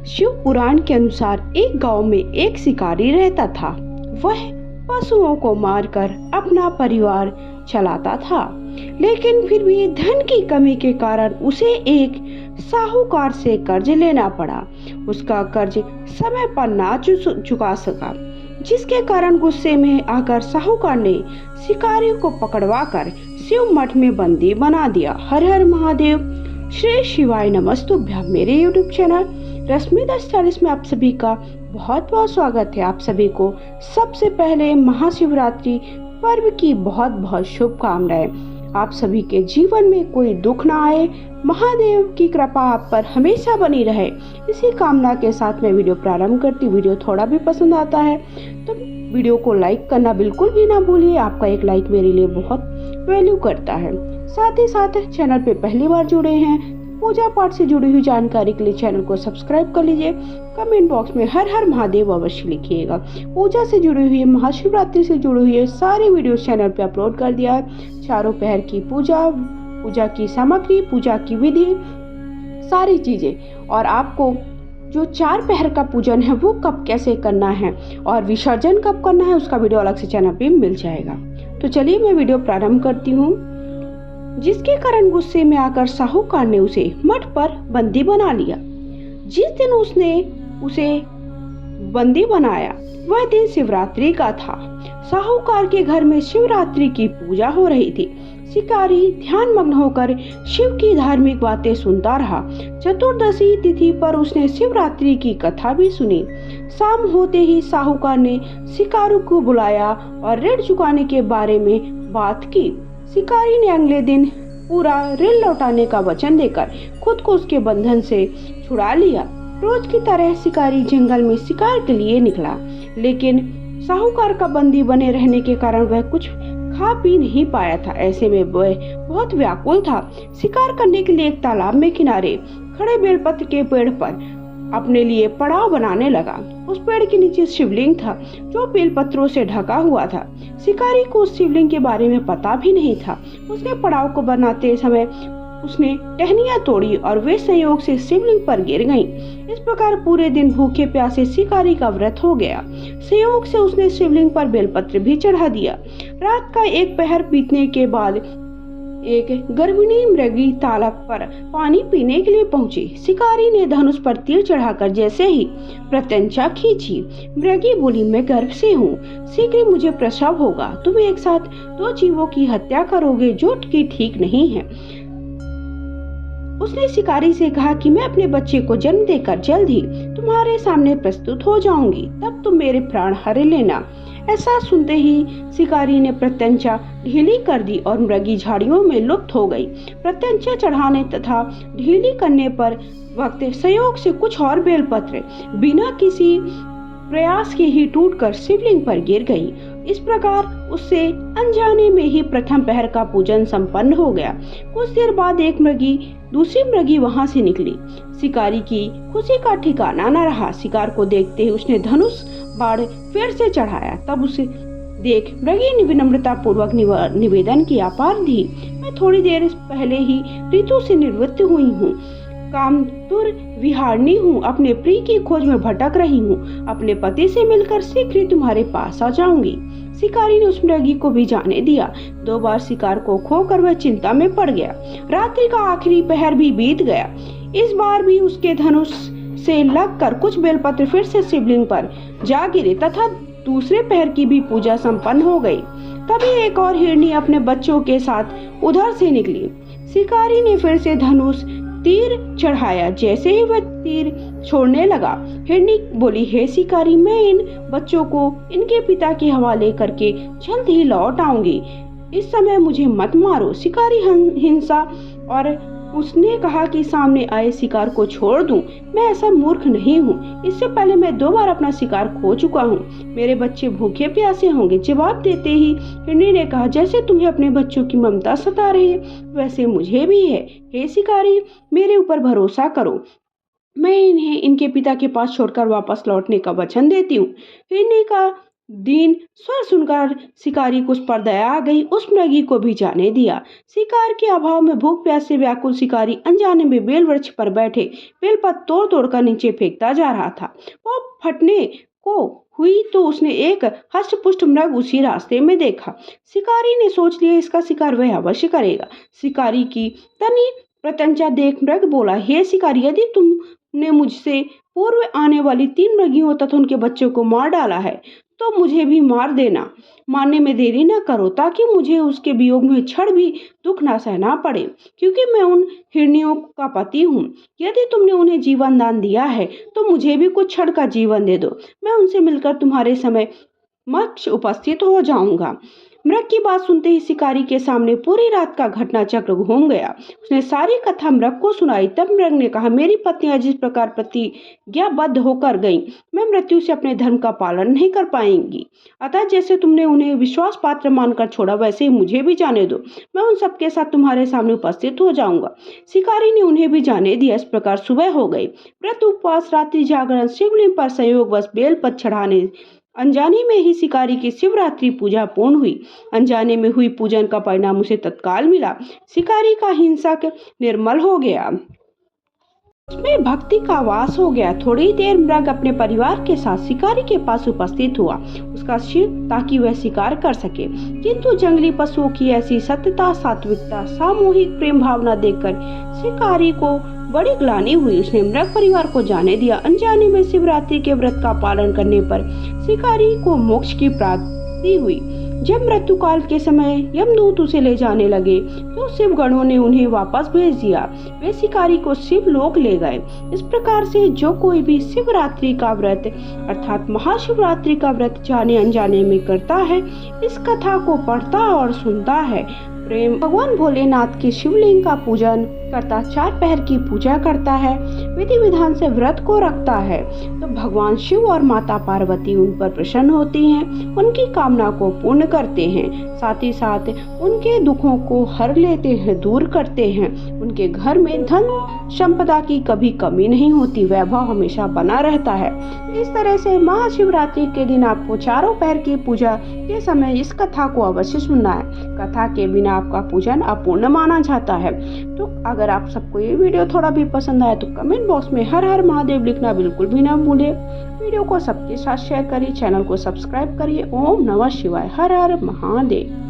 शिव पुराण के अनुसार एक गांव में एक शिकारी रहता था। वह पशुओं को मारकर अपना परिवार चलाता था, लेकिन फिर भी धन की कमी के कारण उसे एक साहूकार से कर्ज लेना पड़ा। उसका कर्ज समय पर ना चुका सका, जिसके कारण गुस्से में आकर साहूकार ने शिकारी को पकड़वाकर शिव मठ में बंदी बना दिया। हर हर महादेव, श्री शिवाय नमस्तुभ्यं। मेरे YouTube चैनल रश्मि 1040 में आप सभी का बहुत बहुत स्वागत है। आप सभी को सबसे पहले महाशिवरात्रि पर्व की बहुत बहुत शुभकामनाएं। आप सभी के जीवन में कोई दुख ना आए, महादेव की कृपा आप पर हमेशा बनी रहे, इसी कामना के साथ मैं वीडियो प्रारंभ करती। वीडियो थोड़ा भी पसंद आता है तो वीडियो को लाइक करना बिल्कुल भी ना भूलिए। आपका एक लाइक मेरे लिए बहुत वैल्यू करता है। साथ ही साथ चैनल पे पहली बार जुड़े हैं, पूजा पाठ से जुड़ी हुई जानकारी के लिए चैनल को सब्सक्राइब कर लीजिए। कमेंट बॉक्स में हर हर महादेव अवश्य लिखिएगा। पूजा से जुड़ी हुई, महाशिवरात्रि से जुड़ी हुई सारी वीडियो चैनल पे अपलोड कर दिया है। चारों पहर की पूजा, पूजा की सामग्री, पूजा की विधि, सारी चीजें, और आपको जो 4 पहर का पूजन है वो कब कैसे करना है और विसर्जन कब करना है, उसका वीडियो अलग से चैनल पे मिल जाएगा। तो चलिए मैं वीडियो प्रारंभ करती हूँ। जिसके कारण गुस्से में आकर साहूकार ने उसे मठ पर बंदी बना लिया। जिस दिन उसने उसे बंदी बनाया वह दिन शिवरात्रि का था। साहूकार के घर में शिवरात्रि की पूजा हो रही थी। शिकारी ध्यान मग्न होकर शिव की धार्मिक बातें सुनता रहा। चतुर्दशी तिथि पर उसने शिवरात्रि की कथा भी सुनी। शाम होते ही साहूकार ने शिकारी को बुलाया और ऋण चुकाने के बारे में बात की। शिकारी ने अगले दिन पूरा ऋण लौटाने का वचन देकर खुद को उसके बंधन से छुड़ा लिया। रोज की तरह शिकारी जंगल में शिकार के लिए निकला, लेकिन साहूकार का बंदी बने रहने के कारण वह कुछ खा पी नहीं पाया था। ऐसे में वह बहुत व्याकुल था। शिकार करने के लिए एक तालाब में किनारे खड़े बेलपत्र के पेड़ पर अपने लिए पड़ाव बनाने लगा। उस पेड़ के नीचे शिवलिंग था जो बेलपत्रों से ढका हुआ था। शिकारी को उस शिवलिंग के बारे में पता भी नहीं था। उसने पड़ाव को बनाते समय उसने टहनियां तोड़ी और वे संयोग से शिवलिंग पर गिर गईं। इस प्रकार पूरे दिन भूखे प्यासे शिकारी का व्रत हो गया। संयोग से उसने शिवलिंग पर बेलपत्र भी चढ़ा दिया। रात का एक पहर बीतने के बाद एक गर्भिणी मृगी तालाब पर पानी पीने के लिए पहुंची। शिकारी ने धनुष पर तीर चढ़ाकर जैसे ही प्रत्यंचा खींची, मृगी बोली, मैं गर्भ से हूँ, शीघ्र मुझे प्रसव होगा। तुम एक साथ 2 जीवों की हत्या करोगे जो कि ठीक नहीं है। उसने शिकारी से कहा कि मैं अपने बच्चे को जन्म देकर जल्द ही तुम्हारे सामने प्रस्तुत हो जाऊंगी, तब तुम मेरे प्राण हर लेना। ऐसा सुनते ही शिकारी ने प्रत्यंचा ढीली कर दी और मृगी झाड़ियों में लुप्त हो गई। प्रत्यंचा चढ़ाने तथा ढीली करने पर वक्त संयोग से कुछ और बेलपत्र बिना किसी प्रयास के ही टूटकर शिवलिंग पर गिर गई। इस प्रकार उससे अनजाने में ही प्रथम पहर का पूजन संपन्न हो गया। कुछ देर बाद एक मृगी दूसरी मृगी वहां से निकली। शिकारी की खुशी का ठिकाना न रहा। शिकार को देखते ही उसने धनुष बाण फिर से चढ़ाया। तब उसे देख मृगी ने विनम्रता पूर्वक निवेदन किया, पारधी, मैं थोड़ी देर पहले ही ऋतु से निवृत्त हुई हूँ, कामतुर विहारिणी हूँ, अपने प्रिय की खोज में भटक रही हूँ। अपने पति से मिलकर शीघ्र ही तुम्हारे पास आ जाऊंगी। शिकारी ने उस मृगी को भी जाने दिया। 2 बार शिकार को खोकर वह चिंता में पड़ गया। रात्रि का आखिरी पहर भी बीत गया। इस बार भी उसके धनुष से लगकर कुछ बेलपत्र फिर से शिवलिंग पर जा गिरे तथा दूसरे पहर की भी पूजा संपन्न हो गई। तभी एक और हिरनी अपने बच्चों के साथ उधर से निकली। शिकारी ने फिर से धनुष तीर चढ़ाया। जैसे ही वह तीर छोड़ने लगा, हिरनी बोली, हे शिकारी, मैं इन बच्चों को इनके पिता के हवाले करके जल्द ही लौट आऊंगी। इस समय मुझे मत मारो। शिकारी हिंसा और उसने कहा कि सामने आए शिकार को छोड़ दूं। मैं ऐसा मूर्ख नहीं हूँ। इससे पहले मैं 2 बार अपना शिकार खो चुका हूँ। मेरे बच्चे भूखे प्यासे होंगे। जवाब देते ही हिरनी ने कहा, जैसे तुम्हें अपने बच्चों की ममता सता रही है वैसे मुझे भी है। हे शिकारी, मेरे ऊपर भरोसा करो, मैं इन्हें इनके पिता के पास छोड़कर वापस लौटने का वचन देती हूँ। हिरनी का दीन स्वर सुनकर शिकारी को उस पर दया आ गई, उस मृगी को भी जाने दिया। शिकार के अभाव में भूख प्यास से व्याकुल शिकारी अनजाने में बेल वृक्ष पर बैठे बेलपत तोड़ तोड़ कर नीचे फेंकता जा रहा था। वो फटने को हुई तो उसने एक हष्टपुष्ट मृग उसी रास्ते में देखा। शिकारी ने सोच लिया इसका शिकार वह अवश्य करेगा। शिकारी की तनी प्रत्यंचा देख मृग बोला, हे शिकारी, यदि तुमने मुझसे पूर्व आने वाली 3 मृगियों तथा उनके बच्चों को मार डाला है तो मुझे भी मार देना। मारने में देरी न करो ताकि मुझे उसके वियोग में क्षण भी दुख न सहना पड़े, क्योंकि मैं उन हिरनियों का पति हूँ। यदि तुमने उन्हें जीवन दान दिया है तो मुझे भी कुछ क्षण का जीवन दे दो, मैं उनसे मिलकर तुम्हारे समय मक्ष उपस्थित हो जाऊंगा। मृग की बात सुनते ही शिकारी के सामने पूरी रात का घटना चक्र घूम गया। उसने सारी कथा मृग को सुनाई। तब मृग ने कहा, मेरी पत्नियां जिस प्रकार प्रतिज्ञाबद्ध होकर गईं, मैं मृत्यु से अपने धर्म का पालन नहीं कर पाएंगी। अतः जैसे तुमने उन्हें विश्वास पात्र मानकर छोड़ा, वैसे ही मुझे भी जाने दो। मैं उन सबके साथ तुम्हारे सामने उपस्थित हो जाऊंगा। शिकारी ने उन्हें भी जाने दिया। इस प्रकार सुबह हो गई। व्रत, उपवास, रात्रि जागरण, शिवलिंग पर संयोगवश बेलपत्र चढ़ाने, अनजाने में ही शिकारी की शिवरात्रि पूजा पूर्ण हुई। अनजाने में हुई पूजन का परिणाम उसे तत्काल मिला। शिकारी का हिंसक निर्मल हो गया, उसमें भक्ति का वास हो गया। थोड़ी देर मृग अपने परिवार के साथ शिकारी के पास उपस्थित हुआ, उसका शिर ताकि वह शिकार कर सके। किंतु जंगली पशुओं की ऐसी सत्यता, सात्विकता, सामूहिक प्रेम भावना देखकर शिकारी को बड़ी ग्लानि हुई। उसने मृग परिवार को जाने दिया। अनजाने में शिवरात्रि के व्रत का पालन करने पर शिकारी को मोक्ष की प्राप्ति हुई। जब मृत्यु काल के समय यमदूत उसे ले जाने लगे तो शिव गणों ने उन्हें वापस भेज दिया। वे शिकारी को शिव लोक ले गए। इस प्रकार से जो कोई भी शिवरात्रि का व्रत अर्थात महाशिवरात्रि का व्रत जाने अनजाने में करता है, इस कथा को पढ़ता और सुनता है, प्रेम भगवान भोलेनाथ के शिवलिंग का पूजन करता, 4 पहर की पूजा करता है, विधि विधान से व्रत को रखता है, तो भगवान शिव और माता पार्वती उन पर प्रसन्न होती हैं, उनकी कामना को पूर्ण करते हैं, साथ ही साथ उनके दुखों को हर लेते हैं, दूर करते हैं। उनके घर में धन संपदा की कभी कमी नहीं होती, वैभव हमेशा बना रहता है। इस तरह से महाशिवरात्रि के दिन आपको 4 पहर की पूजा के समय इस कथा को अवश्य सुनना है। कथा के बिना आपका पूजन अपूर्ण माना जाता है। तो अगर आप सबको ये वीडियो थोड़ा भी पसंद आया तो कमेंट बॉक्स में हर हर महादेव लिखना बिल्कुल भी ना भूले। वीडियो को सबके साथ शेयर करिए, चैनल को सब्सक्राइब करिए। ओम नमः शिवाय। हर हर महादेव।